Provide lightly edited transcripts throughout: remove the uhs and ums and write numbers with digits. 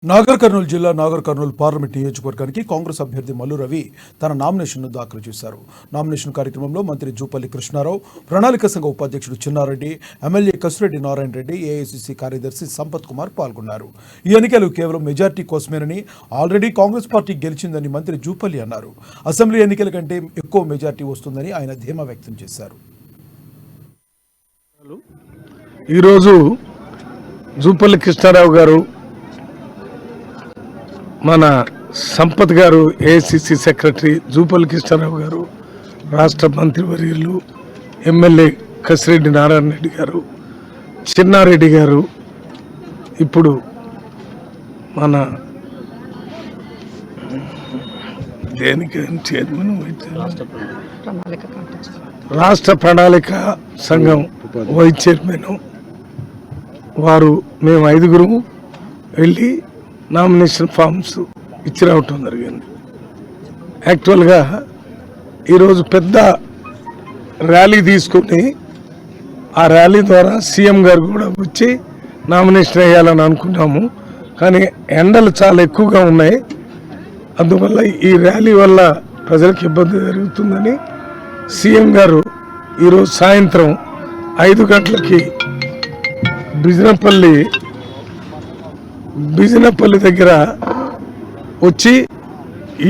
నాగర్ కర్నూలు జిల్లా నాగర్ కర్నూలు పార్లమెంట్ నియోజకవర్గానికి కాంగ్రెస్ అభ్యర్థి మల్లు రవి తన నామినేషన్ను దాఖలు చేశారు. నామినేషన్ కార్యక్రమంలో మంత్రి జూపల్లి కృష్ణారావు, ప్రణాళిక సంఘ ఉపాధ్యక్షుడు చిన్నారెడ్డి, ఎమ్మెల్యే కసిరెడ్డి నారాయణ రెడ్డి, ఏఐసీసీ కార్యదర్శి సంపత్ కుమార్ పాల్గొన్నారు. ఈ ఎన్నికలు కేవలం మెజార్టీ కోసమేనని, ఆల్రెడీ కాంగ్రెస్ పార్టీ గెలిచిందని మంత్రి జూపల్లి అన్నారు. అసెంబ్లీ ఎన్నికల కంటే ఎక్కువ మెజార్టీ వస్తుందని ఆయన ధీమా వ్యక్తం చేశారు. ఈరోజు జూపల్లి కృష్ణారావు గారు, మన సంపత్ గారు, ఏఐసిసి సెక్రటరీ జూపల్లి కృష్ణారావు గారు, రాష్ట్ర మంత్రివర్యులు ఎమ్మెల్యే కసిరెడ్డి నారాయణ రెడ్డి గారు, చిన్నారెడ్డి గారు, ఇప్పుడు మన చైర్మన్ రాష్ట్ర ప్రణాళిక సంఘం వైస్ చైర్మన్ వారు, మేము ఐదుగురు వెళ్ళి నామినేషన్ ఫామ్స్ ఇచ్చి రావటం జరిగింది. యాక్చువల్గా ఈరోజు పెద్ద ర్యాలీ తీసుకుని ఆ ర్యాలీ ద్వారా సీఎం గారు కూడా వచ్చి నామినేషన్ వేయాలని అనుకున్నాము. కానీ ఎండలు చాలా ఎక్కువగా ఉన్నాయి. అందువల్ల ఈ ర్యాలీ వల్ల ప్రజలకు ఇబ్బంది జరుగుతుందని సీఎం గారు ఈరోజు సాయంత్రం 5 గంటలకి బిజినపల్లి దగ్గర వచ్చి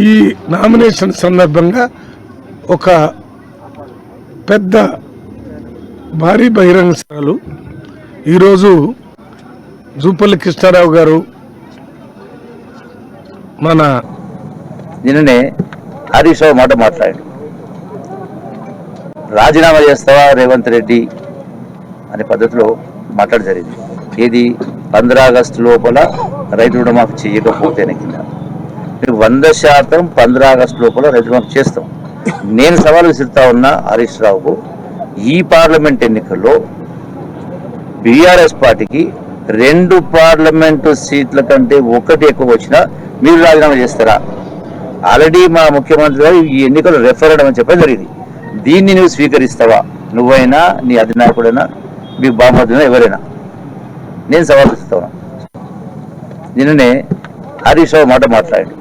ఈ నామినేషన్ సందర్భంగా ఒక పెద్ద భారీ బహిరంగ సభలు ఈరోజు జూపల్లి కృష్ణారావు గారు మన నిన్ననే హరీష్ రావు మాట మాట్లాడాడు. రాజీనామా చేస్తావా రేవంత్ రెడ్డి అనే పద్ధతిలో మాట్లాడ జరిగింది. ఏది 15 ఆగస్టు లోపల రైతు రుణమాఫీ చేయకపోతేనే కింద మీరు 100% 15 ఆగస్టు లోపల రైతు రుణమాఫీ చేస్తాం. నేను సవాలు విసురుతా ఉన్నా హరీష్ రావుకు, ఈ పార్లమెంట్ ఎన్నికల్లో బీఆర్ఎస్ పార్టీకి 2 పార్లమెంటు సీట్ల కంటే 1 ఎక్కువ వచ్చినా మీరు రాజీనామా చేస్తారా? ఆల్రెడీ మా ముఖ్యమంత్రి గారు ఈ ఎన్నికలు రెఫరెండం అని చెప్పడం జరిగింది. దీన్ని నువ్వు స్వీకరిస్తావా? నువ్వైనా, నీ అధినాయకుడైనా, మీ బామర్దైనా, ఎవరైనా? నేను సవాల్ ఇస్తా ఉన్నా. నిన్ననే హరీష్ రావు మాట మాట్లాడాడు.